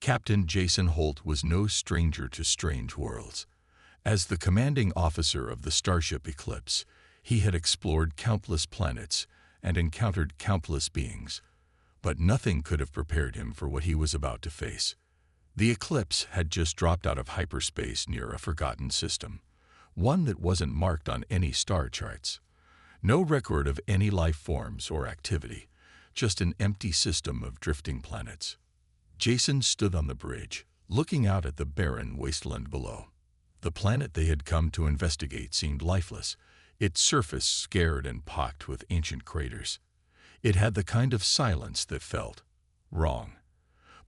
Captain Jason Holt was no stranger to strange worlds. As the commanding officer of the starship Eclipse, he had explored countless planets and encountered countless beings. But nothing could have prepared him for what he was about to face. The Eclipse had just dropped out of hyperspace near a forgotten system, one that wasn't marked on any star charts. No record of any life forms or activity, just an empty system of drifting planets. Jason stood on the bridge, looking out at the barren wasteland below. The planet they had come to investigate seemed lifeless, its surface scarred and pocked with ancient craters. It had the kind of silence that felt wrong.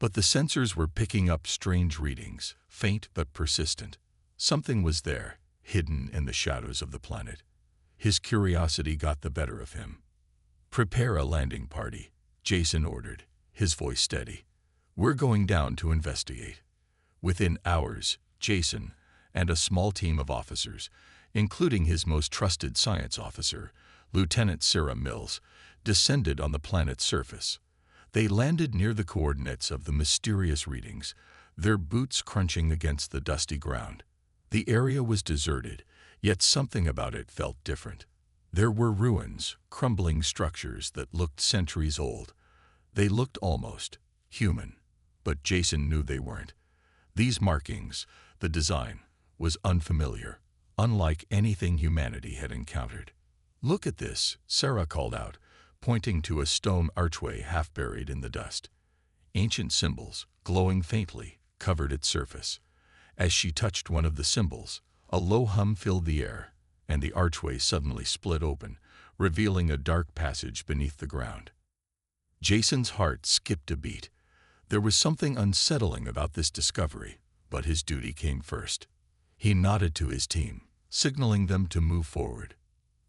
But the sensors were picking up strange readings, faint but persistent. Something was there, hidden in the shadows of the planet. His curiosity got the better of him. "Prepare a landing party," Jason ordered, his voice steady. "We're going down to investigate." Within hours, Jason and a small team of officers, including his most trusted science officer, Lieutenant Sarah Mills, descended on the planet's surface. They landed near the coordinates of the mysterious readings, their boots crunching against the dusty ground. The area was deserted, yet something about it felt different. There were ruins, crumbling structures that looked centuries old. They looked almost human, but Jason knew they weren't. These markings, the design, was unfamiliar, unlike anything humanity had encountered. "Look at this," Sarah called out, pointing to a stone archway half buried in the dust. Ancient symbols, glowing faintly, covered its surface. As she touched one of the symbols, a low hum filled the air, and the archway suddenly split open, revealing a dark passage beneath the ground. Jason's heart skipped a beat. There was something unsettling about this discovery, but his duty came first. He nodded to his team, signaling them to move forward.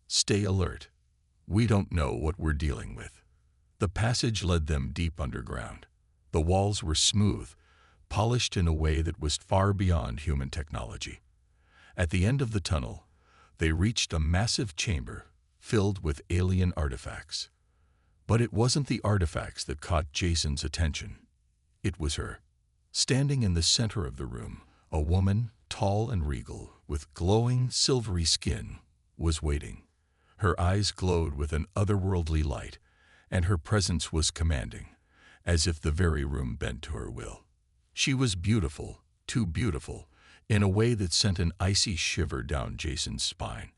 "Stay alert. We don't know what we're dealing with." The passage led them deep underground. The walls were smooth, polished in a way that was far beyond human technology. At the end of the tunnel, they reached a massive chamber filled with alien artifacts. But it wasn't the artifacts that caught Jason's attention. It was her. Standing in the center of the room, a woman, tall and regal, with glowing, silvery skin, was waiting. Her eyes glowed with an otherworldly light, and her presence was commanding, as if the very room bent to her will. She was beautiful, too beautiful, in a way that sent an icy shiver down Jason's spine.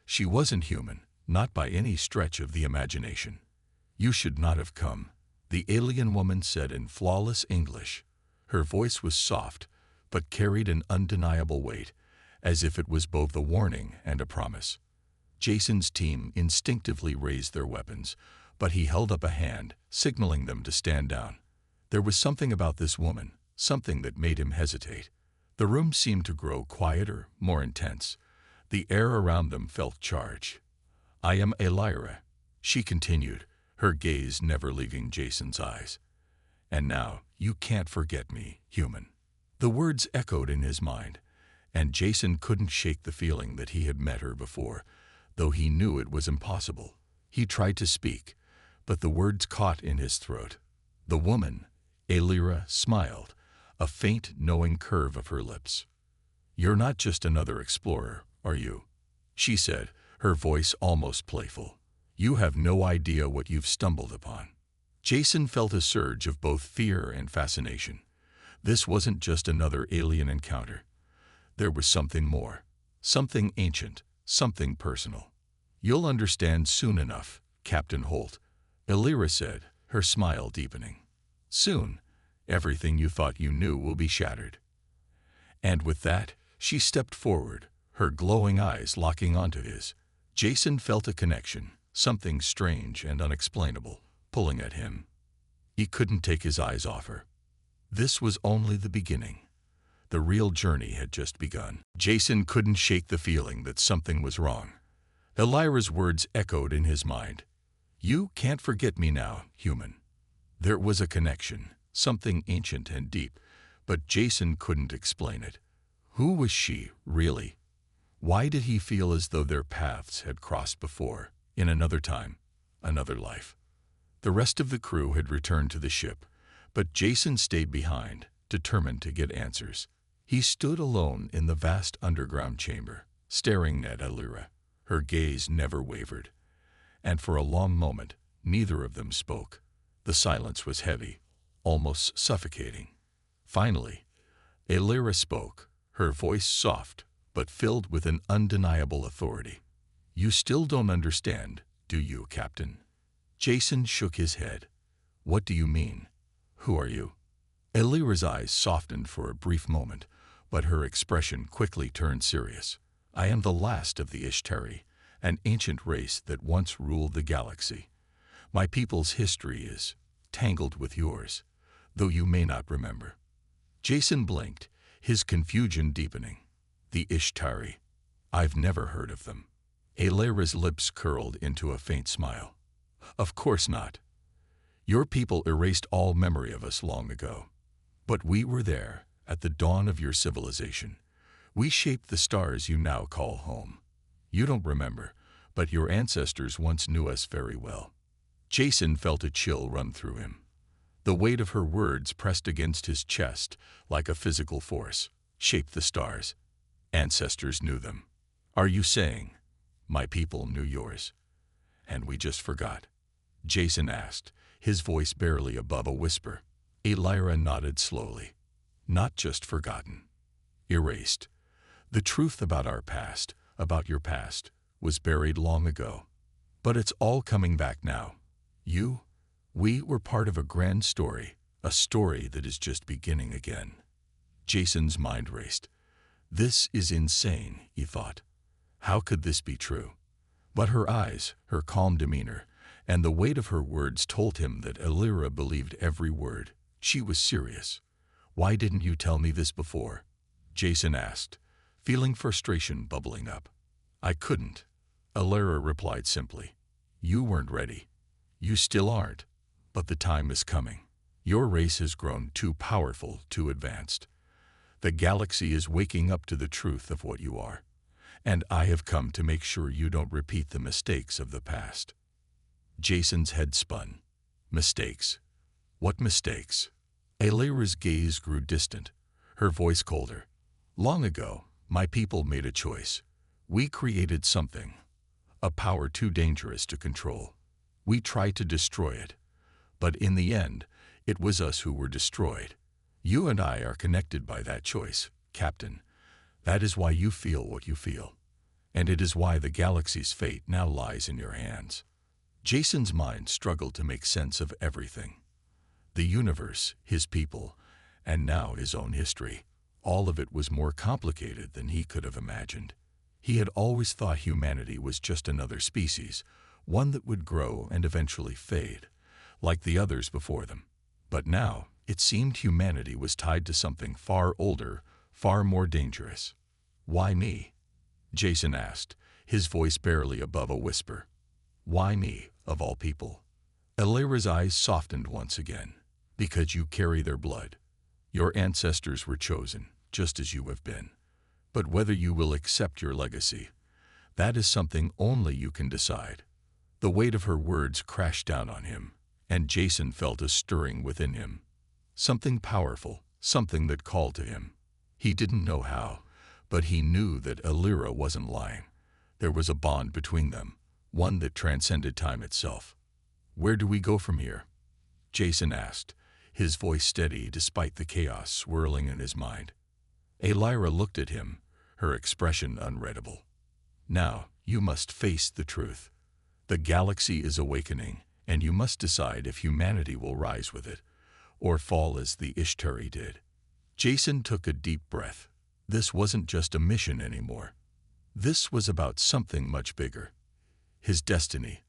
She wasn't human, not by any stretch of the imagination. "You should not have come," the alien woman said in flawless English. Her voice was soft, but carried an undeniable weight, as if it was both a warning and a promise. Jason's team instinctively raised their weapons, but he held up a hand, signaling them to stand down. There was something about this woman, something that made him hesitate. The room seemed to grow quieter, more intense. The air around them felt charged. "I am Elira," she continued, her gaze never leaving Jason's eyes. "And now, you can't forget me, human." The words echoed in his mind, and Jason couldn't shake the feeling that he had met her before, though he knew it was impossible. He tried to speak, but the words caught in his throat. The woman, Elira, smiled, a faint, knowing curve of her lips. "You're not just another explorer, are you?" she said, her voice almost playful. "You have no idea what you've stumbled upon." Jason felt a surge of both fear and fascination. This wasn't just another alien encounter. There was something more, something ancient, something personal. "You'll understand soon enough, Captain Holt," Elira said, her smile deepening. "Soon, everything you thought you knew will be shattered." And with that, she stepped forward, her glowing eyes locking onto his. Jason felt a connection, something strange and unexplainable, pulling at him. He couldn't take his eyes off her. This was only the beginning. The real journey had just begun. Jason couldn't shake the feeling that something was wrong. Elira's words echoed in his mind. "You can't forget me now, human." There was a connection, something ancient and deep, but Jason couldn't explain it. Who was she, really? Why did he feel as though their paths had crossed before, in another time, another life? The rest of the crew had returned to the ship, but Jason stayed behind, determined to get answers. He stood alone in the vast underground chamber, staring at Elira. Her gaze never wavered, and for a long moment, neither of them spoke. The silence was heavy, almost suffocating. Finally, Elira spoke, her voice soft, but filled with an undeniable authority. "You still don't understand, do you, Captain?" Jason shook his head. "What do you mean? Who are you?" Elira's eyes softened for a brief moment, but her expression quickly turned serious. "I am the last of the Ishtari, an ancient race that once ruled the galaxy. My people's history is tangled with yours, though you may not remember." Jason blinked, his confusion deepening. "The Ishtari? I've never heard of them." Elira's lips curled into a faint smile. "Of course not. Your people erased all memory of us long ago. But we were there, at the dawn of your civilization. We shaped the stars you now call home. You don't remember, but your ancestors once knew us very well." Jason felt a chill run through him. The weight of her words pressed against his chest like a physical force. "Shaped the stars. Ancestors knew them. Are you saying my people knew yours, and we just forgot?" Jason asked, his voice barely above a whisper. Elira nodded slowly. "Not just forgotten. Erased. The truth about our past, about your past, was buried long ago. But it's all coming back now. We were part of a grand story, a story that is just beginning again." Jason's mind raced. This is insane, he thought. How could this be true? But her eyes, her calm demeanor, and the weight of her words told him that Elira believed every word. She was serious. "Why didn't you tell me this before?" Jason asked, feeling frustration bubbling up. "I couldn't," Elira replied simply. "You weren't ready. You still aren't. But the time is coming. Your race has grown too powerful, too advanced. The galaxy is waking up to the truth of what you are. And I have come to make sure you don't repeat the mistakes of the past." Jason's head spun. Mistakes? What mistakes? Elira's gaze grew distant, her voice colder. "Long ago, my people made a choice. We created something, a power too dangerous to control. We tried to destroy it. But in the end, it was us who were destroyed. You and I are connected by that choice, Captain. That is why you feel what you feel. And it is why the galaxy's fate now lies in your hands." Jason's mind struggled to make sense of everything. The universe, his people, and now his own history. All of it was more complicated than he could have imagined. He had always thought humanity was just another species, one that would grow and eventually fade, like the others before them. But now, it seemed humanity was tied to something far older, far more dangerous. "Why me?" Jason asked, his voice barely above a whisper. "Why me, of all people?" Elira's eyes softened once again. "Because you carry their blood. Your ancestors were chosen, just as you have been. But whether you will accept your legacy, that is something only you can decide." The weight of her words crashed down on him, and Jason felt a stirring within him. Something powerful, something that called to him. He didn't know how, but he knew that Elira wasn't lying. There was a bond between them, one that transcended time itself. "Where do we go from here?" Jason asked, his voice steady despite the chaos swirling in his mind. Elira looked at him, her expression unreadable. "Now, you must face the truth. The galaxy is awakening, and you must decide if humanity will rise with it, or fall as the Ishtari did." Jason took a deep breath. This wasn't just a mission anymore. This was about something much bigger. His destiny,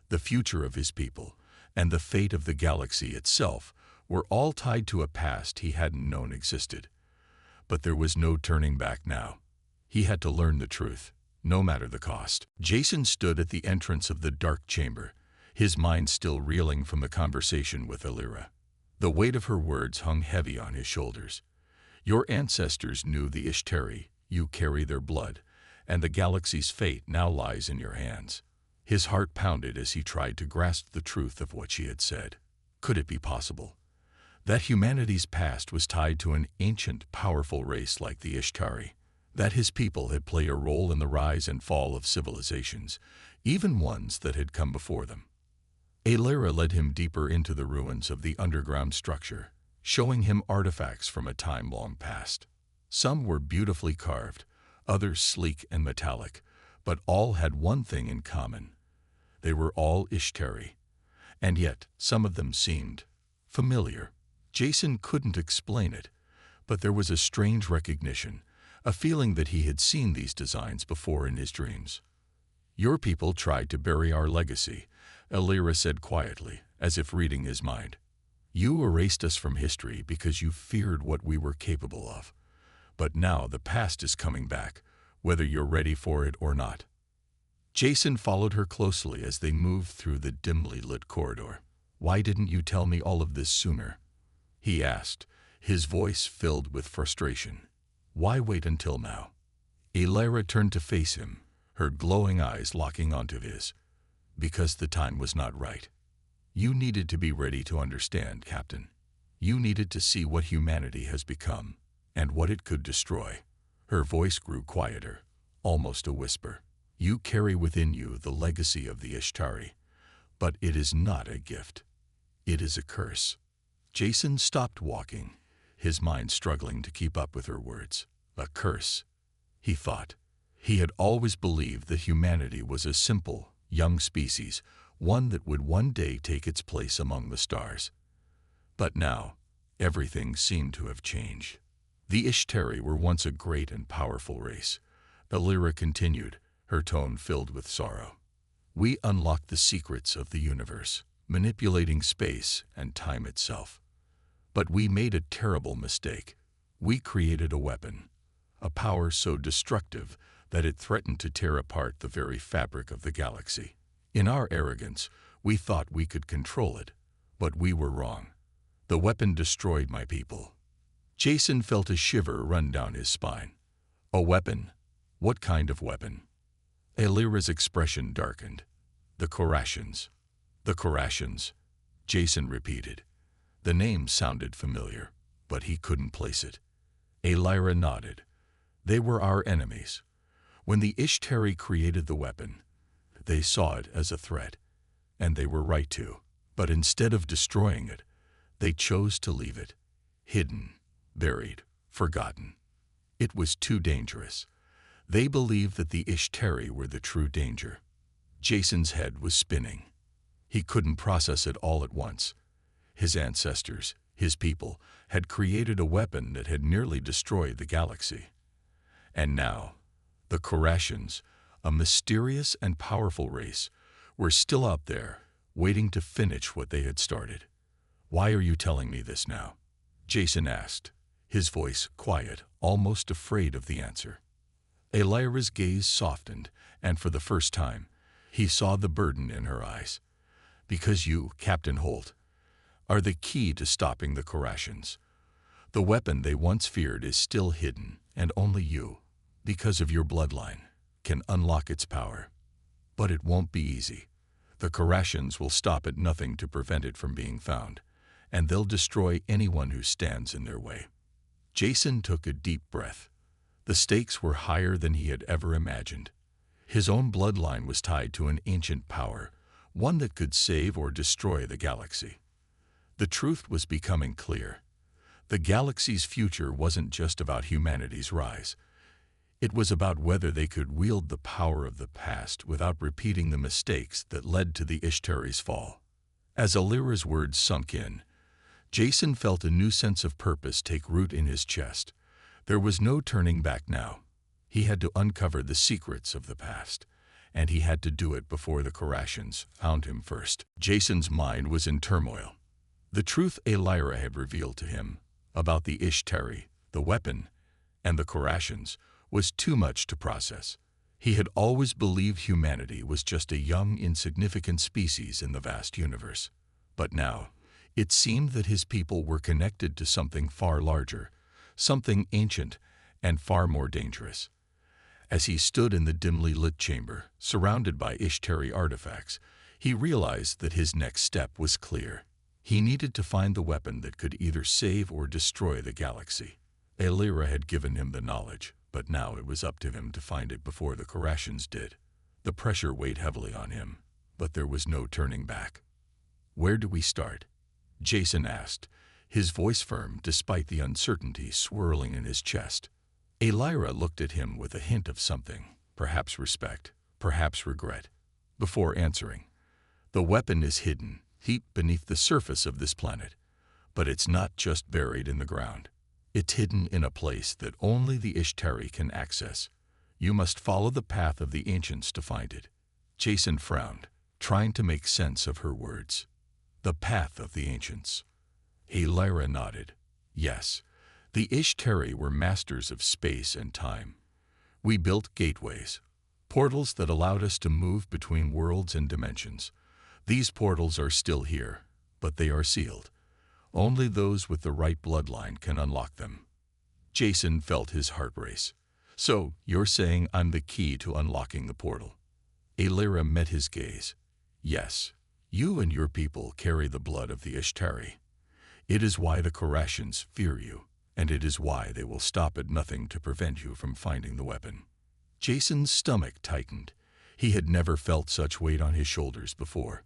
the future of his people, and the fate of the galaxy itself were all tied to a past he hadn't known existed. But there was no turning back now. He had to learn the truth, no matter the cost. Jason stood at the entrance of the dark chamber, his mind still reeling from the conversation with Elira. The weight of her words hung heavy on his shoulders. "Your ancestors knew the Ishtari, you carry their blood, and the galaxy's fate now lies in your hands." His heart pounded as he tried to grasp the truth of what she had said. Could it be possible? That humanity's past was tied to an ancient, powerful race like the Ishtari. That his people had played a role in the rise and fall of civilizations, even ones that had come before them. Alara led him deeper into the ruins of the underground structure, showing him artifacts from a time long past. Some were beautifully carved, others sleek and metallic, but all had one thing in common. They were all Ishtari, and yet some of them seemed familiar. Jason couldn't explain it, but there was a strange recognition, a feeling that he had seen these designs before in his dreams. "Your people tried to bury our legacy," Alara said quietly, as if reading his mind. "You erased us from history because you feared what we were capable of. But now the past is coming back, whether you're ready for it or not." Jason followed her closely as they moved through the dimly lit corridor. "Why didn't you tell me all of this sooner?" he asked, his voice filled with frustration. "Why wait until now?" Alara turned to face him, her glowing eyes locking onto his. "Because the time was not right. You needed to be ready to understand, Captain. You needed to see what humanity has become, and what it could destroy." Her voice grew quieter, almost a whisper. "You carry within you the legacy of the Ishtari, but it is not a gift. It is a curse." Jason stopped walking, his mind struggling to keep up with her words. A curse, he thought. He had always believed that humanity was a simple, young species, one that would one day take its place among the stars. But now, everything seemed to have changed. The Ishtari were once a great and powerful race. Alara continued, her tone filled with sorrow. "We unlocked the secrets of the universe, manipulating space and time itself. But we made a terrible mistake. We created a weapon, a power so destructive that it threatened to tear apart the very fabric of the galaxy. In our arrogance, we thought we could control it, but we were wrong. The weapon destroyed my people." Jason felt a shiver run down his spine. "A weapon? What kind of weapon?" Alira's expression darkened. "The Korashans." "The Korashans," Jason repeated. The name sounded familiar, but he couldn't place it. Alara nodded. "They were our enemies. When the Ishtari created the weapon, they saw it as a threat, and they were right to. But instead of destroying it, they chose to leave it, hidden, buried, forgotten. It was too dangerous. They believed that the Ishtari were the true danger." Jason's head was spinning. He couldn't process it all at once. His ancestors, his people, had created a weapon that had nearly destroyed the galaxy. And now, the Korashans, a mysterious and powerful race, were still out there, waiting to finish what they had started. "Why are you telling me this now?" Jason asked, his voice quiet, almost afraid of the answer. Alira's gaze softened, and for the first time, he saw the burden in her eyes. "Because you, Captain Holt, are the key to stopping the Korashans. The weapon they once feared is still hidden, and only you, because of your bloodline, can unlock its power. But it won't be easy. The Korashans will stop at nothing to prevent it from being found, and they'll destroy anyone who stands in their way." Jason took a deep breath. The stakes were higher than he had ever imagined. His own bloodline was tied to an ancient power, one that could save or destroy the galaxy. The truth was becoming clear. The galaxy's future wasn't just about humanity's rise. It was about whether they could wield the power of the past without repeating the mistakes that led to the Ishtari's fall. As Alira's words sunk in, Jason felt a new sense of purpose take root in his chest. There was no turning back now. He had to uncover the secrets of the past, and he had to do it before the Korashans found him first. Jason's mind was in turmoil. The truth Alara had revealed to him about the Ishtari, the weapon, and the Korashans was too much to process. He had always believed humanity was just a young, insignificant species in the vast universe. But now, it seemed that his people were connected to something far larger, something ancient and far more dangerous. As he stood in the dimly lit chamber, surrounded by Ishtari artifacts, he realized that his next step was clear. He needed to find the weapon that could either save or destroy the galaxy. Elira had given him the knowledge, but now it was up to him to find it before the Korashans did. The pressure weighed heavily on him, but there was no turning back. "Where do we start?" Jason asked, his voice firm despite the uncertainty swirling in his chest. Elira looked at him with a hint of something, perhaps respect, perhaps regret, before answering. "The weapon is hidden, deep beneath the surface of this planet, but it's not just buried in the ground. It's hidden in a place that only the Ishtari can access. You must follow the path of the ancients to find it." Jason frowned, trying to make sense of her words. The path of the ancients. Elira nodded. Yes, the Ishtari were masters of space and time. "We built gateways, portals that allowed us to move between worlds and dimensions. These portals are still here, but they are sealed. Only those with the right bloodline can unlock them." Jason felt his heart race. "So, you're saying I'm the key to unlocking the portal?" Elira met his gaze. "Yes, you and your people carry the blood of the Ishtari. It is why the Korashans fear you, and it is why they will stop at nothing to prevent you from finding the weapon." Jason's stomach tightened. He had never felt such weight on his shoulders before.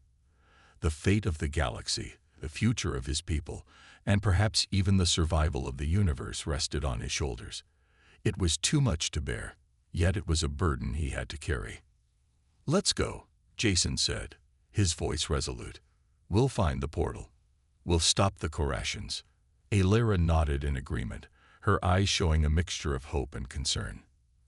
The fate of the galaxy, the future of his people, and perhaps even the survival of the universe rested on his shoulders. It was too much to bear, yet it was a burden he had to carry. "Let's go," Jason said, his voice resolute. "We'll find the portal. We'll stop the Korashans." Elira nodded in agreement, her eyes showing a mixture of hope and concern.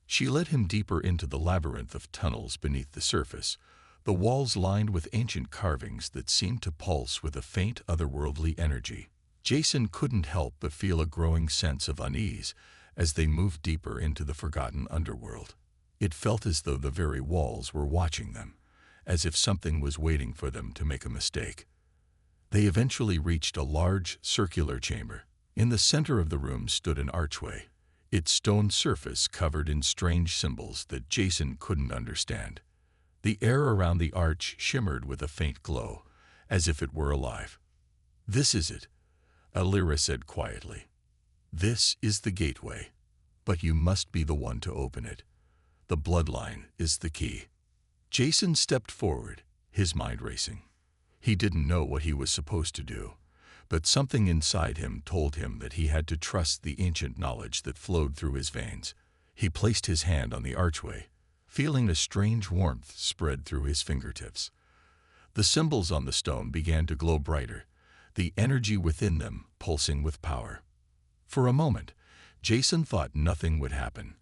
She led him deeper into the labyrinth of tunnels beneath the surface, the walls lined with ancient carvings that seemed to pulse with a faint otherworldly energy. Jason couldn't help but feel a growing sense of unease as they moved deeper into the forgotten underworld. It felt as though the very walls were watching them, as if something was waiting for them to make a mistake. They eventually reached a large, circular chamber. In the center of the room stood an archway, its stone surface covered in strange symbols that Jason couldn't understand. The air around the arch shimmered with a faint glow, as if it were alive. "This is it," Elira said quietly. "This is the gateway, but you must be the one to open it. The bloodline is the key." Jason stepped forward, his mind racing. He didn't know what he was supposed to do, but something inside him told him that he had to trust the ancient knowledge that flowed through his veins. He placed his hand on the archway, feeling a strange warmth spread through his fingertips. The symbols on the stone began to glow brighter, the energy within them pulsing with power. For a moment, Jason thought nothing would happen,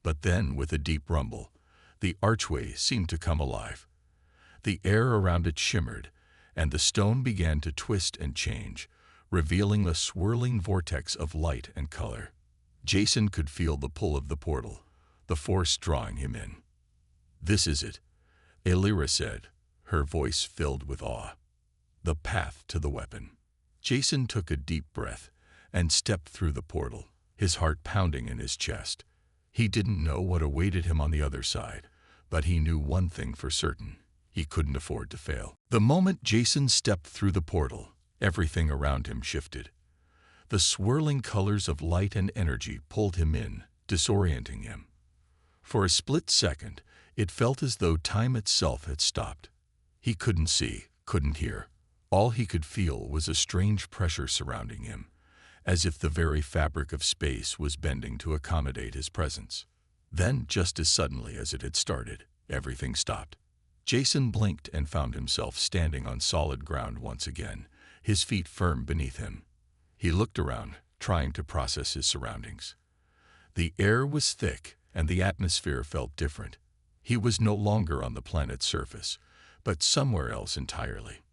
but then, with a deep rumble, the archway seemed to come alive. The air around it shimmered, and the stone began to twist and change, revealing a swirling vortex of light and color. Jason could feel the pull of the portal, the force drawing him in. "This is it," Elira said, her voice filled with awe. "The path to the weapon." Jason took a deep breath and stepped through the portal, his heart pounding in his chest. He didn't know what awaited him on the other side, but he knew one thing for certain: he couldn't afford to fail. The moment Jason stepped through the portal, everything around him shifted. The swirling colors of light and energy pulled him in, disorienting him. For a split second, it felt as though time itself had stopped. He couldn't see, couldn't hear. All he could feel was a strange pressure surrounding him, as if the very fabric of space was bending to accommodate his presence. Then, just as suddenly as it had started, everything stopped. Jason blinked and found himself standing on solid ground once again, his feet firm beneath him. He looked around, trying to process his surroundings. The air was thick, and the atmosphere felt different. He was no longer on the planet's surface, but somewhere else entirely.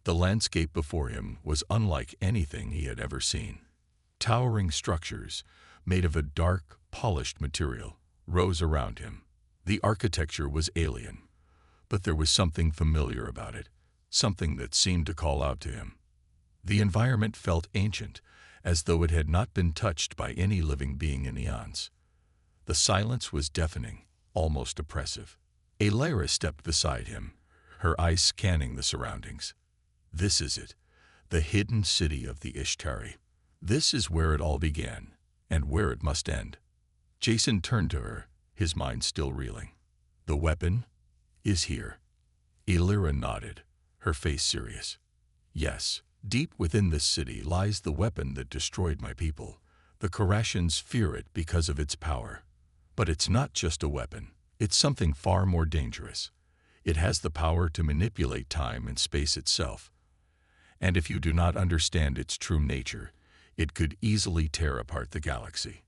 The landscape before him was unlike anything he had ever seen. Towering structures, made of a dark, polished material, rose around him. The architecture was alien, but there was something familiar about it, something that seemed to call out to him. The environment felt ancient, as though it had not been touched by any living being in eons. The silence was deafening, almost oppressive. Elira stepped beside him, her eyes scanning the surroundings. "This is it. The hidden city of the Ishtari. This is where it all began, and where it must end. Jason turned to her, his mind still reeling. The weapon is here. Elira nodded, her face serious. Yes, deep within this city lies the weapon that destroyed my people. The Karashans fear it because of its power. But it's not just a weapon. It's something far more dangerous. It has the power to manipulate time and space itself. And if you do not understand its true nature, it could easily tear apart the galaxy.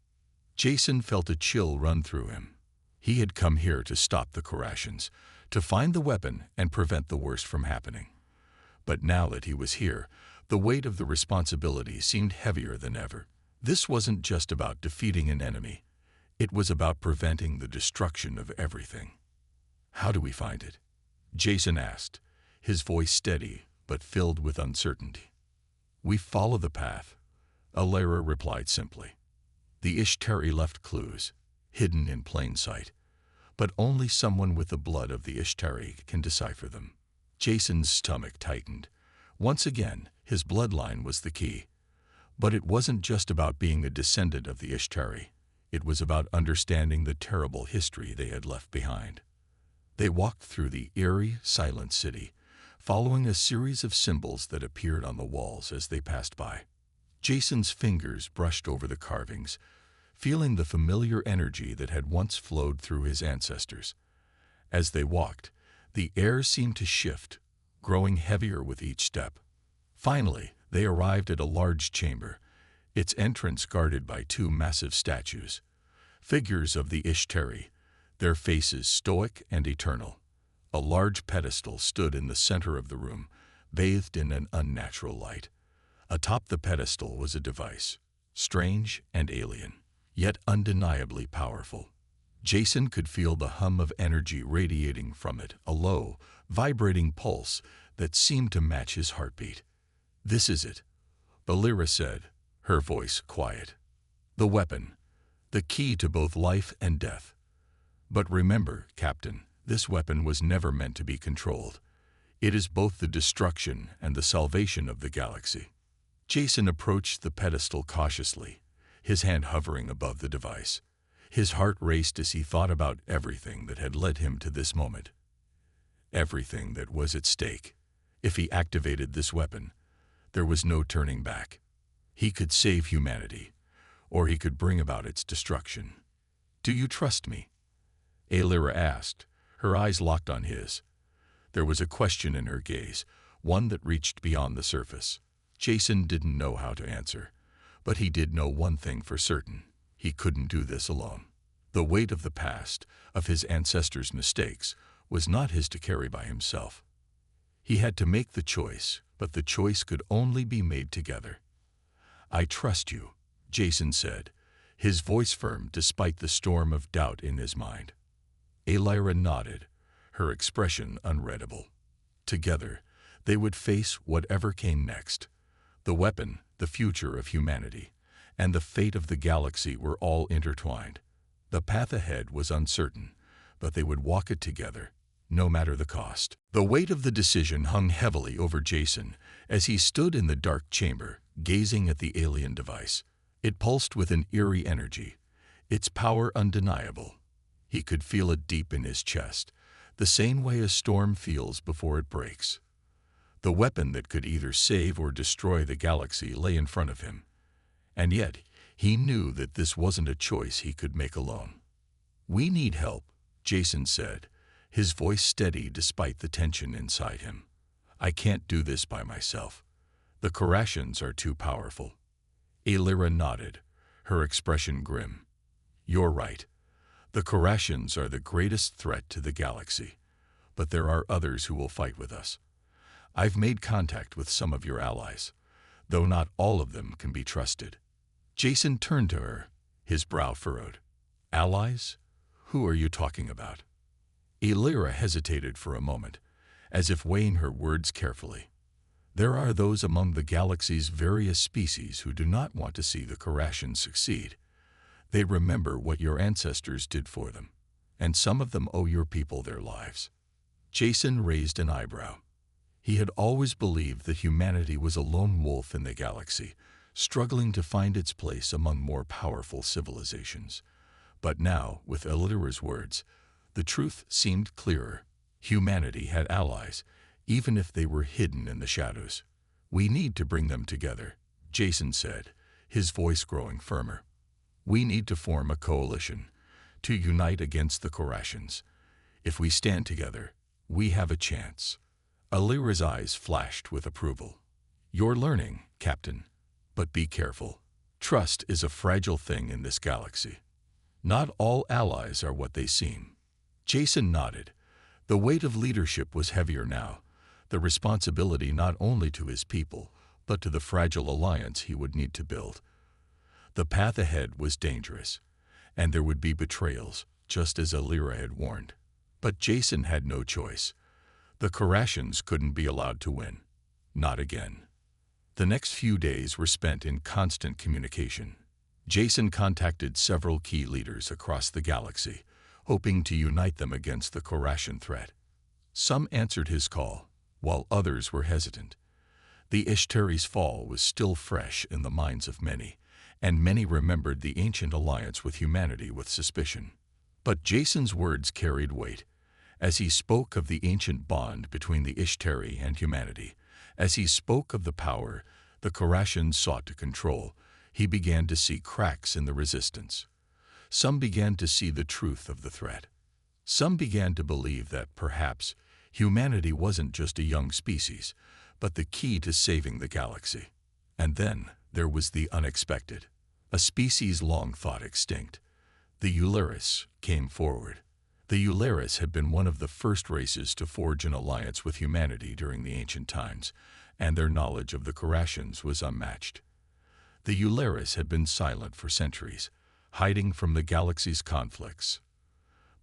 Jason felt a chill run through him. He had come here to stop the Karashans, to find the weapon and prevent the worst from happening. But now that he was here, the weight of the responsibility seemed heavier than ever. This wasn't just about defeating an enemy. It was about preventing the destruction of everything. How do we find it? Jason asked, his voice steady but filled with uncertainty. We follow the path, Elira replied simply. The Ishtari left clues, hidden in plain sight, but only someone with the blood of the Ishtari can decipher them. Jason's stomach tightened. Once again, his bloodline was the key. But it wasn't just about being a descendant of the Ishtari. It was about understanding the terrible history they had left behind. They walked through the eerie, silent city, following a series of symbols that appeared on the walls as they passed by. Jason's fingers brushed over the carvings, feeling the familiar energy that had once flowed through his ancestors. As they walked, the air seemed to shift, growing heavier with each step. Finally, they arrived at a large chamber, its entrance guarded by two massive statues, figures of the Ishtari, their faces stoic and eternal. A large pedestal stood in the center of the room, bathed in an unnatural light. Atop the pedestal was a device, strange and alien, yet undeniably powerful. Jason could feel the hum of energy radiating from it, a low, vibrating pulse that seemed to match his heartbeat. This is it, Elira said, her voice quiet. The weapon, the key to both life and death. But remember, Captain, this weapon was never meant to be controlled. It is both the destruction and the salvation of the galaxy. Jason approached the pedestal cautiously, his hand hovering above the device. His heart raced as he thought about everything that had led him to this moment. Everything that was at stake. If he activated this weapon, there was no turning back. He could save humanity, or he could bring about its destruction. Do you trust me? Elira asked, her eyes locked on his. There was a question in her gaze, one that reached beyond the surface. Jason didn't know how to answer, but he did know one thing for certain. He couldn't do this alone. The weight of the past, of his ancestors' mistakes, was not his to carry by himself. He had to make the choice, but the choice could only be made together. I trust you, Jason said, his voice firm despite the storm of doubt in his mind. Elira nodded, her expression unreadable. Together, they would face whatever came next. The weapon, the future of humanity, and the fate of the galaxy were all intertwined. The path ahead was uncertain, but they would walk it together, no matter the cost. The weight of the decision hung heavily over Jason as he stood in the dark chamber, gazing at the alien device. It pulsed with an eerie energy, its power undeniable. He could feel it deep in his chest, the same way a storm feels before it breaks. The weapon that could either save or destroy the galaxy lay in front of him. And yet, he knew that this wasn't a choice he could make alone. We need help, Jason said, his voice steady despite the tension inside him. I can't do this by myself. The Karashans are too powerful. Elira nodded, her expression grim. You're right. The Karashans are the greatest threat to the galaxy, but there are others who will fight with us. I've made contact with some of your allies, though not all of them can be trusted. Jason turned to her, his brow furrowed. Allies? Who are you talking about? Elira hesitated for a moment, as if weighing her words carefully. There are those among the galaxy's various species who do not want to see the Karashans succeed. They remember what your ancestors did for them, and some of them owe your people their lives. Jason raised an eyebrow. He had always believed that humanity was a lone wolf in the galaxy, struggling to find its place among more powerful civilizations. But now, with Elira's words, the truth seemed clearer. Humanity had allies, even if they were hidden in the shadows. "We need to bring them together," Jason said, his voice growing firmer. "We need to form a coalition, to unite against the Korashans. If we stand together, we have a chance." Elira's eyes flashed with approval. "You're learning, Captain. But be careful. Trust is a fragile thing in this galaxy. Not all allies are what they seem." Jason nodded. The weight of leadership was heavier now, the responsibility not only to his people, but to the fragile alliance he would need to build. The path ahead was dangerous, and there would be betrayals, just as Elira had warned. But Jason had no choice. The Korashans couldn't be allowed to win. Not again. The next few days were spent in constant communication. Jason contacted several key leaders across the galaxy, hoping to unite them against the Korashan threat. Some answered his call, while others were hesitant. The Ishtari's fall was still fresh in the minds of many, and many remembered the ancient alliance with humanity with suspicion. But Jason's words carried weight. As he spoke of the ancient bond between the Ishtari and humanity, as he spoke of the power the Korashans sought to control, he began to see cracks in the resistance. Some began to see the truth of the threat. Some began to believe that, perhaps, humanity wasn't just a young species, but the key to saving the galaxy. And then there was the unexpected. A species long thought extinct. The Ularis came forward. The Ularis had been one of the first races to forge an alliance with humanity during the ancient times, and their knowledge of the Korashans was unmatched. The Ularis had been silent for centuries, hiding from the galaxy's conflicts.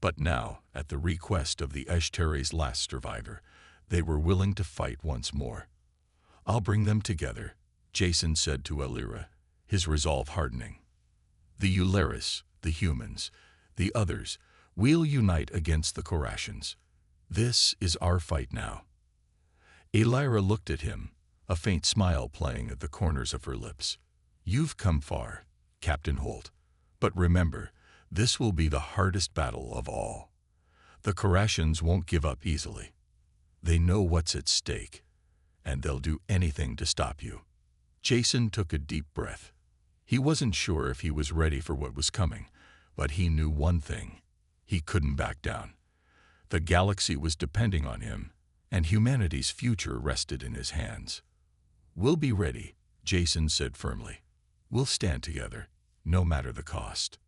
But now, at the request of the Ishtari's last survivor, they were willing to fight once more. "I'll bring them together," Jason said to Elira, his resolve hardening. "The Ularis, the humans, the others, we'll unite against the Korashans. This is our fight now." Elira looked at him, a faint smile playing at the corners of her lips. "You've come far, Captain Holt. But remember, this will be the hardest battle of all. The Korashans won't give up easily. They know what's at stake, and they'll do anything to stop you." Jason took a deep breath. He wasn't sure if he was ready for what was coming, but he knew one thing. He couldn't back down. The galaxy was depending on him, and humanity's future rested in his hands. "We'll be ready," Jason said firmly. "We'll stand together, no matter the cost."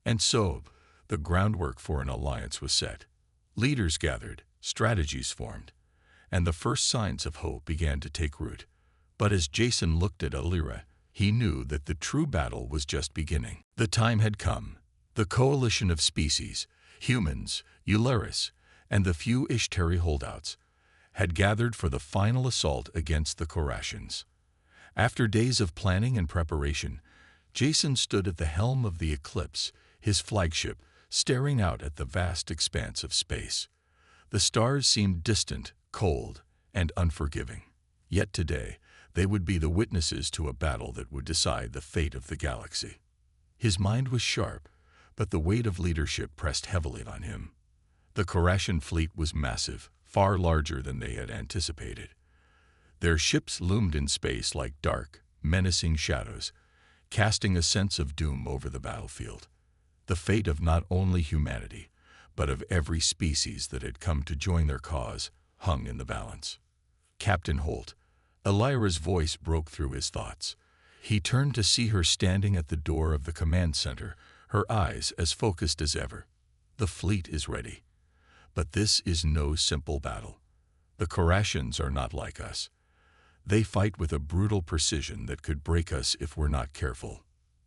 And so, the groundwork for an alliance was set. Leaders gathered, strategies formed, and the first signs of hope began to take root. But as Jason looked at Elira, he knew that the true battle was just beginning. The time had come. The coalition of species, humans, Ularis, and the few Ishtari holdouts, had gathered for the final assault against the Korashans. After days of planning and preparation, Jason stood at the helm of the Eclipse, his flagship, staring out at the vast expanse of space. The stars seemed distant, cold, and unforgiving. Yet today, they would be the witnesses to a battle that would decide the fate of the galaxy. His mind was sharp, but the weight of leadership pressed heavily on him. The Korashan fleet was massive, far larger than they had anticipated. Their ships loomed in space like dark, menacing shadows, casting a sense of doom over the battlefield. The fate of not only humanity, but of every species that had come to join their cause, hung in the balance. "Captain Holt," Elira's voice broke through his thoughts. He turned to see her standing at the door of the command center, her eyes as focused as ever. "The fleet is ready. But this is no simple battle. The Korashans are not like us. They fight with a brutal precision that could break us if we're not careful."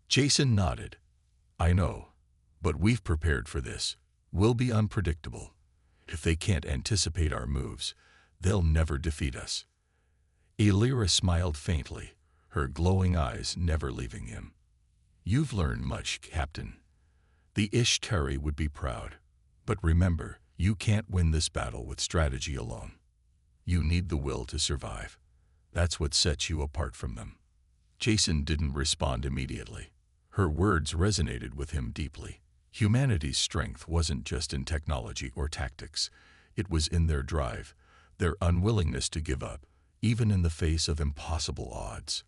Jason nodded. "I know, but we've prepared for this. We'll be unpredictable. If they can't anticipate our moves, they'll never defeat us." Elira smiled faintly, her glowing eyes never leaving him. "You've learned much, Captain. The Ishtari would be proud. But remember, you can't win this battle with strategy alone. You need the will to survive. That's what sets you apart from them." Jason didn't respond immediately. Her words resonated with him deeply. Humanity's strength wasn't just in technology or tactics. It was in their drive, their unwillingness to give up, even in the face of impossible odds.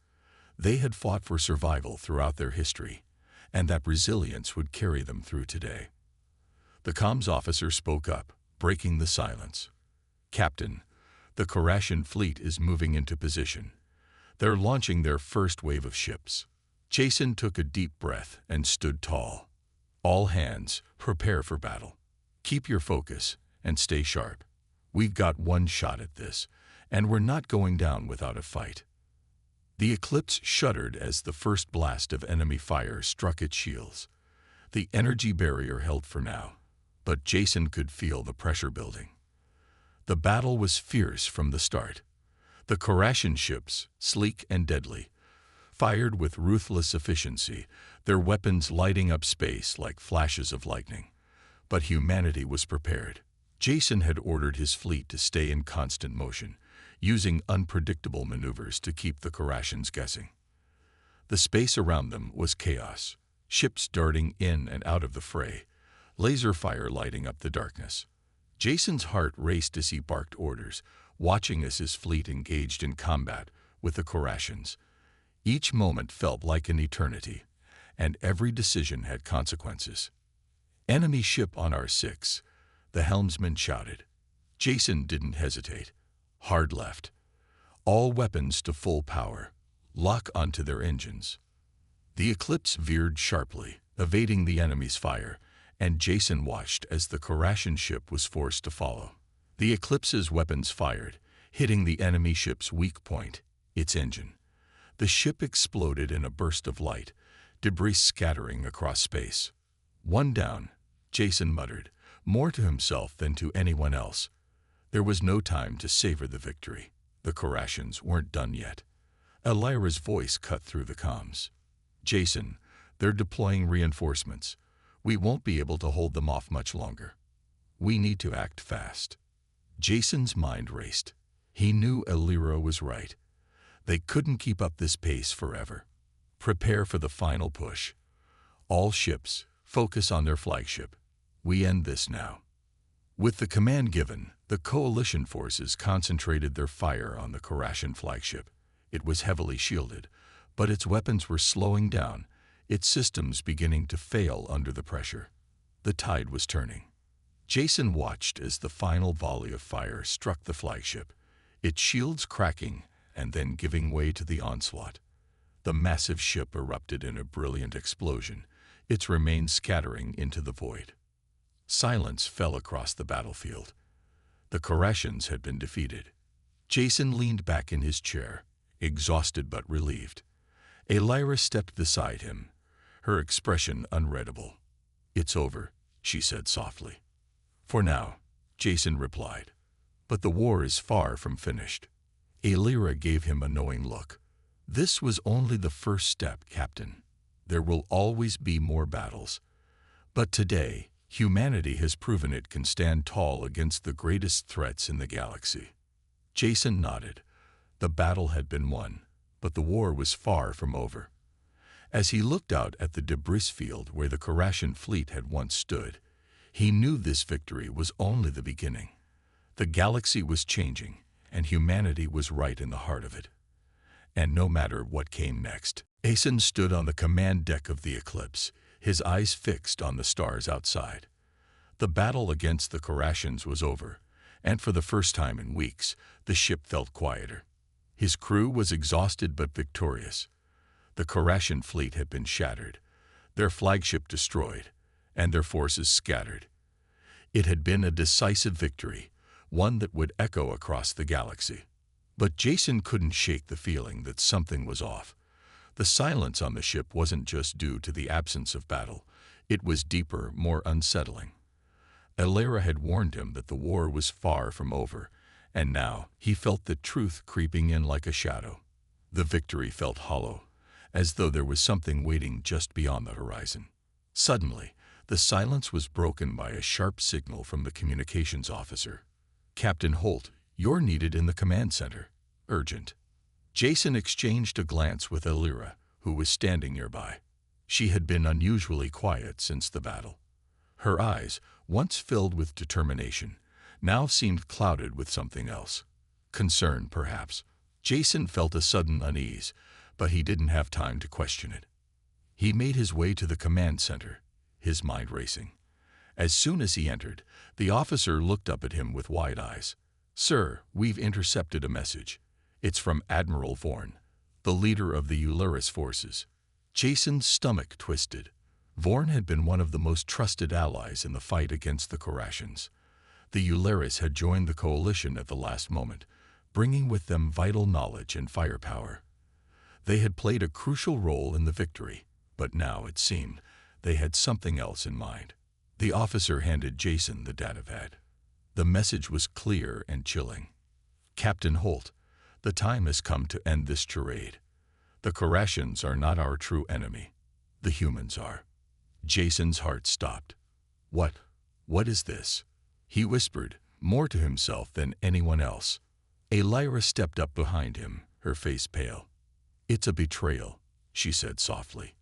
They had fought for survival throughout their history, and that resilience would carry them through today. The comms officer spoke up, breaking the silence. "Captain, the Korashan fleet is moving into position. They're launching their first wave of ships." Jason took a deep breath and stood tall. "All hands, prepare for battle. Keep your focus and stay sharp. We've got one shot at this, and we're not going down without a fight." The Eclipse shuddered as the first blast of enemy fire struck its shields. The energy barrier held for now, but Jason could feel the pressure building. The battle was fierce from the start. The Korashan ships, sleek and deadly, fired with ruthless efficiency, their weapons lighting up space like flashes of lightning. But humanity was prepared. Jason had ordered his fleet to stay in constant motion, using unpredictable maneuvers to keep the Korashans guessing. The space around them was chaos, ships darting in and out of the fray, laser fire lighting up the darkness. Jason's heart raced as he barked orders, watching as his fleet engaged in combat with the Korashans. Each moment felt like an eternity, and every decision had consequences. "Enemy ship on R6, the helmsman shouted. Jason didn't hesitate. Hard left. All weapons to full power. Lock onto their engines. The Eclipse veered sharply, evading the enemy's fire, and Jason watched as the Korashan ship was forced to follow. The Eclipse's weapons fired, hitting the enemy ship's weak point, its engine. The ship exploded in a burst of light, debris scattering across space. "One down," Jason muttered, more to himself than to anyone else. There was no time to savor the victory. The Korashans weren't done yet. Elira's voice cut through the comms. "Jason, they're deploying reinforcements. We won't be able to hold them off much longer. We need to act fast." Jason's mind raced. He knew Elira was right. They couldn't keep up this pace forever. "Prepare for the final push. All ships, focus on their flagship. We end this now." With the command given, the coalition forces concentrated their fire on the Korashan flagship. It was heavily shielded, but its weapons were slowing down, its systems beginning to fail under the pressure. The tide was turning. Jason watched as the final volley of fire struck the flagship, its shields cracking and then giving way to the onslaught. The massive ship erupted in a brilliant explosion, its remains scattering into the void. Silence fell across the battlefield. The Korashans had been defeated. Jason leaned back in his chair, exhausted but relieved. Elira stepped beside him, her expression unreadable. "It's over," she said softly. "For now," Jason replied. "But the war is far from finished." Elira gave him a knowing look. "This was only the first step, Captain. There will always be more battles. But today, humanity has proven it can stand tall against the greatest threats in the galaxy." Jason nodded. The battle had been won, but the war was far from over. As he looked out at the debris field where the Korashan fleet had once stood, he knew this victory was only the beginning. The galaxy was changing, and humanity was right in the heart of it. And no matter what came next, Jason stood on the command deck of the Eclipse, his eyes fixed on the stars outside. The battle against the Korashans was over, and for the first time in weeks, the ship felt quieter. His crew was exhausted but victorious. The Korashan fleet had been shattered, their flagship destroyed, and their forces scattered. It had been a decisive victory, one that would echo across the galaxy. But Jason couldn't shake the feeling that something was off. The silence on the ship wasn't just due to the absence of battle. It was deeper, more unsettling. Elira had warned him that the war was far from over, and now he felt the truth creeping in like a shadow. The victory felt hollow, as though there was something waiting just beyond the horizon. Suddenly, the silence was broken by a sharp signal from the communications officer. "Captain Holt, You're needed in the command center. Urgent. Jason exchanged a glance with Elira, who was standing nearby. She had been unusually quiet since the battle. Her eyes, once filled with determination, now seemed clouded with something else. Concern, perhaps. Jason felt a sudden unease, but he didn't have time to question it. He made his way to the command center, his mind racing. As soon as he entered, the officer looked up at him with wide eyes. "Sir, we've intercepted a message. It's from Admiral Vorn, the leader of the Ulyrus forces." Jason's stomach twisted. Vorn had been one of the most trusted allies in the fight against the Korashans. The Ulyrus had joined the coalition at the last moment, bringing with them vital knowledge and firepower. They had played a crucial role in the victory, but now, it seemed, they had something else in mind. The officer handed Jason the datapad. The message was clear and chilling. "Captain Holt, the time has come to end this charade. The Korashans are not our true enemy. The humans are." Jason's heart stopped. What is this?" he whispered, more to himself than anyone else. Elira stepped up behind him, her face pale. "It's a betrayal," she said softly.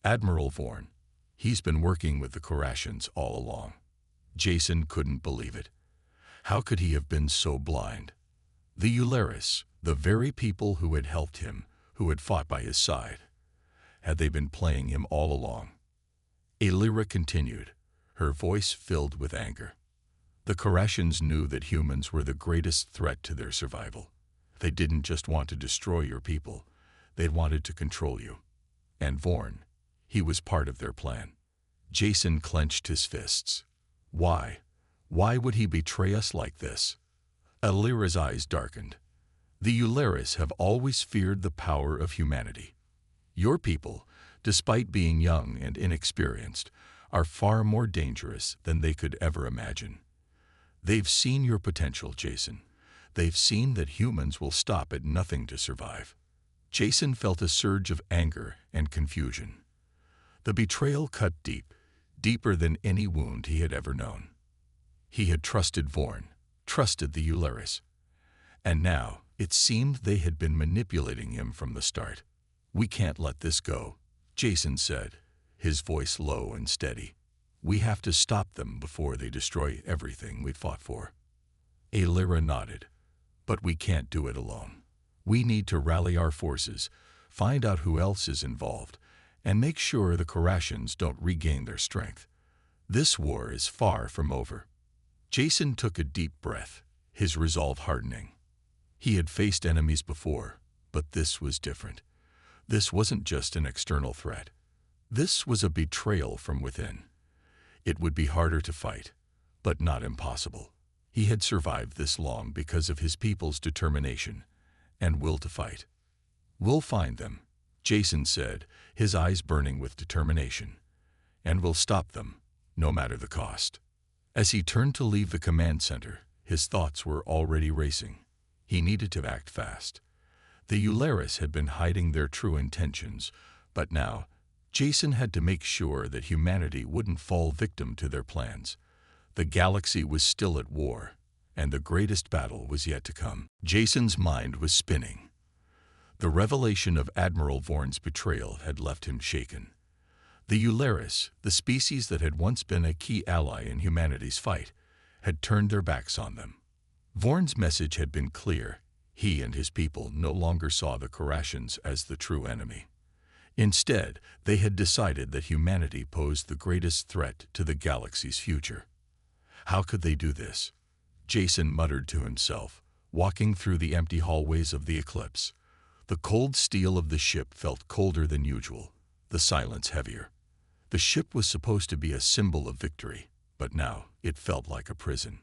"Admiral Vorn, he's been working with the Korashans all along." Jason couldn't believe it. How could he have been so blind? The Ulyrus, the very people who had helped him, who had fought by his side, had they been playing him all along? Elira continued, her voice filled with anger. "The Korashans knew that humans were the greatest threat to their survival. They didn't just want to destroy your people, they wanted to control you. And Vorn, he was part of their plan." Jason clenched his fists. Why? Why would he betray us like this? Elira's eyes darkened. "The Ulyrus have always feared the power of humanity. Your people, despite being young and inexperienced, are far more dangerous than they could ever imagine. They've seen your potential, Jason. They've seen that humans will stop at nothing to survive." Jason felt a surge of anger and confusion. The betrayal cut deep, deeper than any wound he had ever known. He had trusted Vorn, trusted the Ulyrus. And now, it seemed they had been manipulating him from the start. "We can't let this go," Jason said, his voice low and steady. "We have to stop them before they destroy everything we've fought for." Elira nodded. "But we can't do it alone. We need to rally our forces, find out who else is involved, and make sure the Korashans don't regain their strength. This war is far from over." Jason took a deep breath, his resolve hardening. He had faced enemies before, but this was different. This wasn't just an external threat. This was a betrayal from within. It would be harder to fight, but not impossible. He had survived this long because of his people's determination and will to fight. "We'll find them," Jason said, his eyes burning with determination. "And we'll stop them, no matter the cost." As he turned to leave the command center, his thoughts were already racing. He needed to act fast. The Ulyrus had been hiding their true intentions, but now, Jason had to make sure that humanity wouldn't fall victim to their plans. The galaxy was still at war, and the greatest battle was yet to come. Jason's mind was spinning. The revelation of Admiral Vorn's betrayal had left him shaken. The Ulyrus, the species that had once been a key ally in humanity's fight, had turned their backs on them. Vorn's message had been clear. He and his people no longer saw the Korashans as the true enemy. Instead, they had decided that humanity posed the greatest threat to the galaxy's future. How could they do this? Jason muttered to himself, walking through the empty hallways of the Eclipse. The cold steel of the ship felt colder than usual, the silence heavier. The ship was supposed to be a symbol of victory, but now it felt like a prison.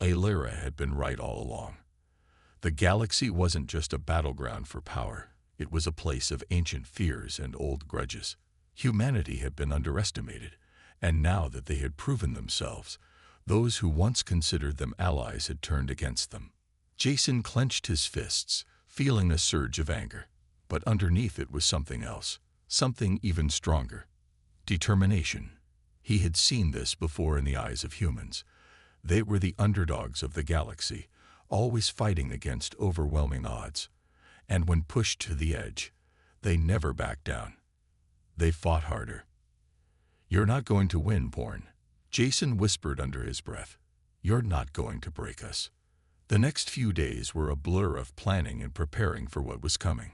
Elira had been right all along. The galaxy wasn't just a battleground for power. It was a place of ancient fears and old grudges. Humanity had been underestimated, and now that they had proven themselves, those who once considered them allies had turned against them. Jason clenched his fists, feeling a surge of anger. But underneath it was something else, something even stronger. Determination. He had seen this before in the eyes of humans. They were the underdogs of the galaxy, always fighting against overwhelming odds. And when pushed to the edge, they never backed down. They fought harder. "You're not going to win, Bourne," Jason whispered under his breath. "You're not going to break us." The next few days were a blur of planning and preparing for what was coming.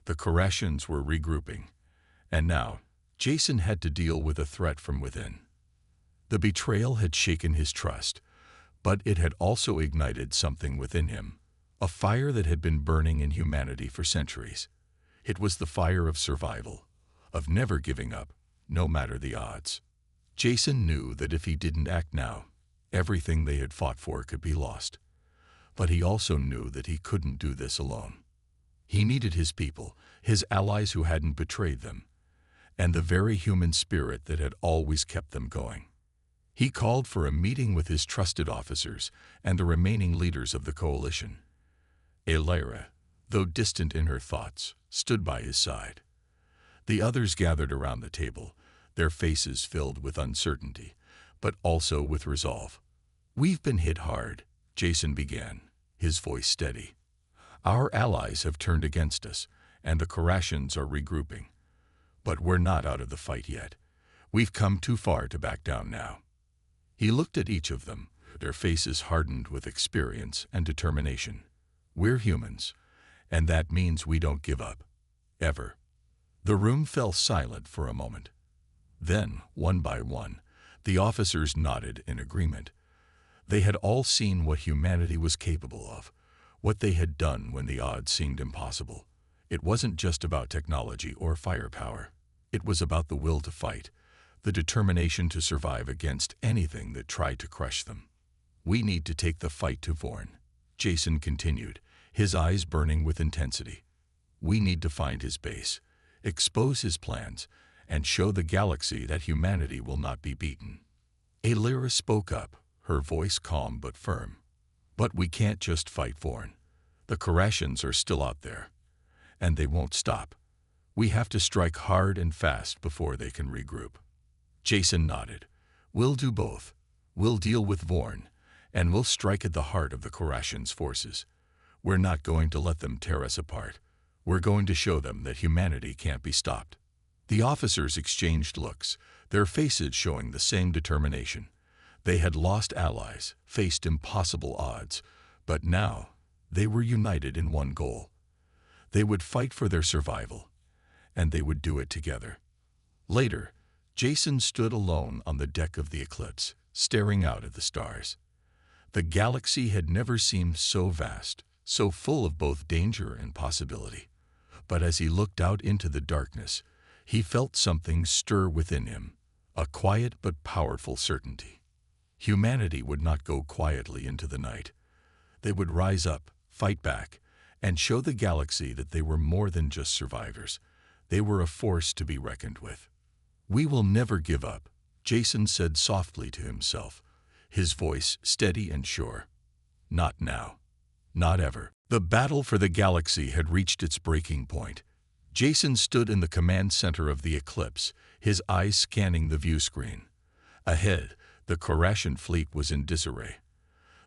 The Korashans were regrouping, and now Jason had to deal with a threat from within. The betrayal had shaken his trust, but it had also ignited something within him, a fire that had been burning in humanity for centuries. It was the fire of survival, of never giving up, no matter the odds. Jason knew that if he didn't act now, everything they had fought for could be lost. But he also knew that he couldn't do this alone. He needed his people, his allies who hadn't betrayed them, and the very human spirit that had always kept them going. He called for a meeting with his trusted officers and the remaining leaders of the coalition. Elira, though distant in her thoughts, stood by his side. The others gathered around the table, their faces filled with uncertainty, but also with resolve. "We've been hit hard," Jason began, his voice steady. "Our allies have turned against us, and the Korashans are regrouping. But we're not out of the fight yet. We've come too far to back down now." He looked at each of them, their faces hardened with experience and determination. "We're humans, and that means we don't give up. Ever." The room fell silent for a moment. Then, one by one, the officers nodded in agreement. They had all seen what humanity was capable of, what they had done when the odds seemed impossible. It wasn't just about technology or firepower. It was about the will to fight, the determination to survive against anything that tried to crush them. "We need to take the fight to Vorn," Jason continued, his eyes burning with intensity. "We need to find his base, expose his plans, and show the galaxy that humanity will not be beaten." Elira spoke up, her voice calm but firm. "But we can't just fight Vorn. The Korashans are still out there, and they won't stop. We have to strike hard and fast before they can regroup." Jason nodded. "We'll do both. We'll deal with Vorn, and we'll strike at the heart of the Korashans' forces. We're not going to let them tear us apart. We're going to show them that humanity can't be stopped." The officers exchanged looks, their faces showing the same determination. They had lost allies, faced impossible odds, but now they were united in one goal. They would fight for their survival, and they would do it together. Later, Jason stood alone on the deck of the Eclipse, staring out at the stars. The galaxy had never seemed so vast, so full of both danger and possibility. But as he looked out into the darkness, he felt something stir within him, a quiet but powerful certainty. Humanity would not go quietly into the night. They would rise up, fight back, and show the galaxy that they were more than just survivors. They were a force to be reckoned with. "We will never give up," Jason said softly to himself, his voice steady and sure. "Not now. Not ever." The battle for the galaxy had reached its breaking point. Jason stood in the command center of the Eclipse, his eyes scanning the view screen. Ahead, the Korashan fleet was in disarray.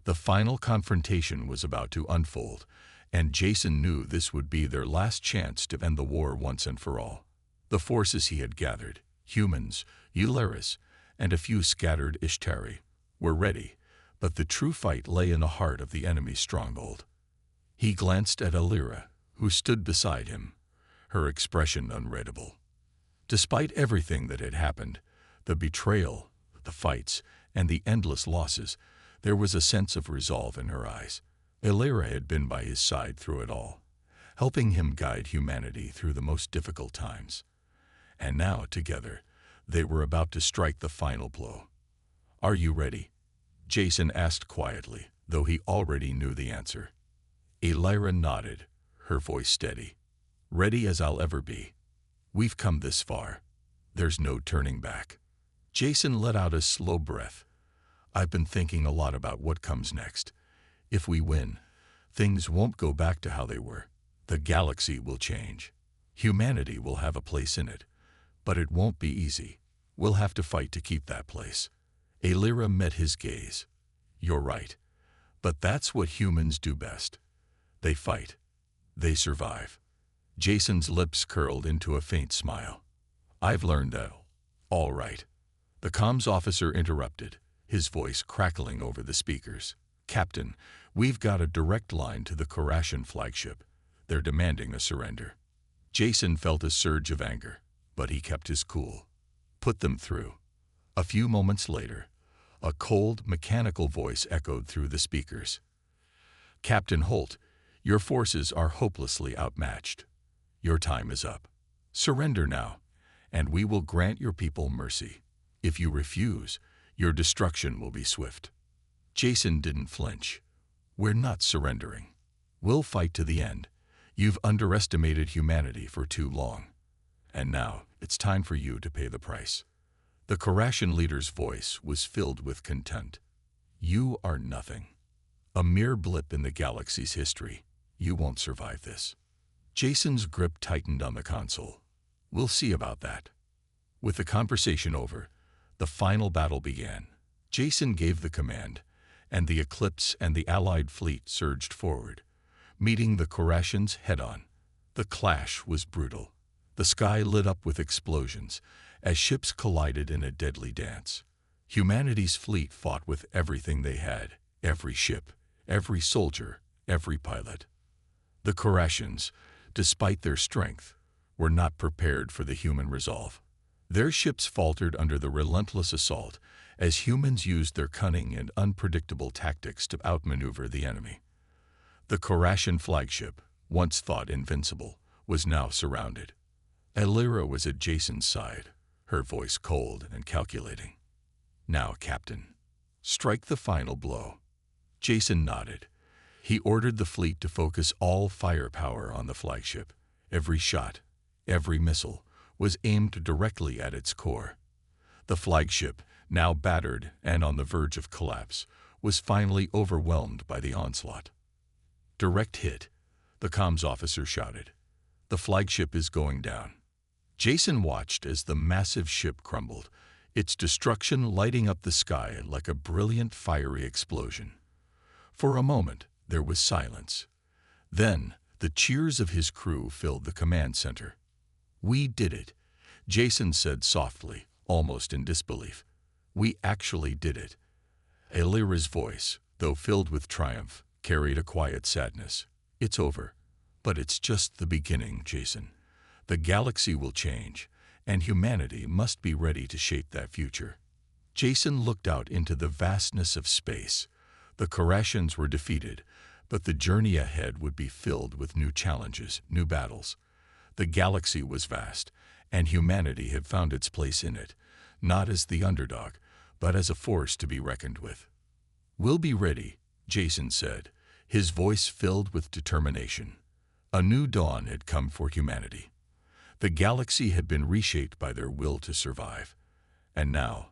The final confrontation was about to unfold, and Jason knew this would be their last chance to end the war once and for all. The forces he had gathered, humans, Eularis, and a few scattered Ishtari, were ready, but the true fight lay in the heart of the enemy's stronghold. He glanced at Elira, who stood beside him, her expression unreadable. Despite everything that had happened, the betrayal, the fights, and the endless losses, there was a sense of resolve in her eyes. Elira had been by his side through it all, helping him guide humanity through the most difficult times. And now, together, they were about to strike the final blow. "Are you ready?" Jason asked quietly, though he already knew the answer. Elira nodded, her voice steady. "Ready as I'll ever be. We've come this far. There's no turning back." Jason let out a slow breath. "I've been thinking a lot about what comes next. If we win, things won't go back to how they were. The galaxy will change. Humanity will have a place in it. But it won't be easy. We'll have to fight to keep that place." Elira met his gaze. "You're right. But that's what humans do best. They fight. They survive. Jason's lips curled into a faint smile. I've learned that. All right. The comms officer interrupted, his voice crackling over the speakers. Captain, we've got a direct line to the Korashan flagship. They're demanding a surrender. Jason felt a surge of anger, but he kept his cool. Put them through. A few moments later, a cold, mechanical voice echoed through the speakers. Captain Holt, your forces are hopelessly outmatched. Your time is up. Surrender now, and we will grant your people mercy. If you refuse, your destruction will be swift. Jason didn't flinch. We're not surrendering. We'll fight to the end. You've underestimated humanity for too long. And now, it's time for you to pay the price. The Korashan leader's voice was filled with contempt. You are nothing. A mere blip in the galaxy's history. You won't survive this. Jason's grip tightened on the console. We'll see about that. With the conversation over, the final battle began. Jason gave the command, and the Eclipse and the Allied fleet surged forward, meeting the Korashans head-on. The clash was brutal. The sky lit up with explosions as ships collided in a deadly dance. Humanity's fleet fought with everything they had, every ship, every soldier, every pilot. The Korashans, despite their strength, were not prepared for the human resolve. Their ships faltered under the relentless assault as humans used their cunning and unpredictable tactics to outmaneuver the enemy. The Korashan flagship, once thought invincible, was now surrounded. Elira was at Jason's side, her voice cold and calculating. Now, Captain, strike the final blow. Jason nodded. He ordered the fleet to focus all firepower on the flagship. Every shot, every missile, was aimed directly at its core. The flagship, now battered and on the verge of collapse, was finally overwhelmed by the onslaught. Direct hit, the comms officer shouted. The flagship is going down. Jason watched as the massive ship crumbled, its destruction lighting up the sky like a brilliant fiery explosion. For a moment, there was silence. Then, the cheers of his crew filled the command center. We did it, Jason said softly, almost in disbelief. We actually did it. Elira's voice, though filled with triumph, carried a quiet sadness. It's over. But it's just the beginning, Jason. The galaxy will change, and humanity must be ready to shape that future. Jason looked out into the vastness of space. The Korashans were defeated, but the journey ahead would be filled with new challenges, new battles. The galaxy was vast, and humanity had found its place in it, not as the underdog, but as a force to be reckoned with. We'll be ready, Jason said, his voice filled with determination. A new dawn had come for humanity. The galaxy had been reshaped by their will to survive. And now,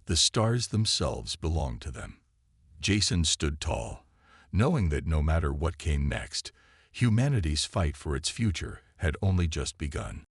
the stars themselves belonged to them. Jason stood tall, knowing that no matter what came next, humanity's fight for its future had only just begun.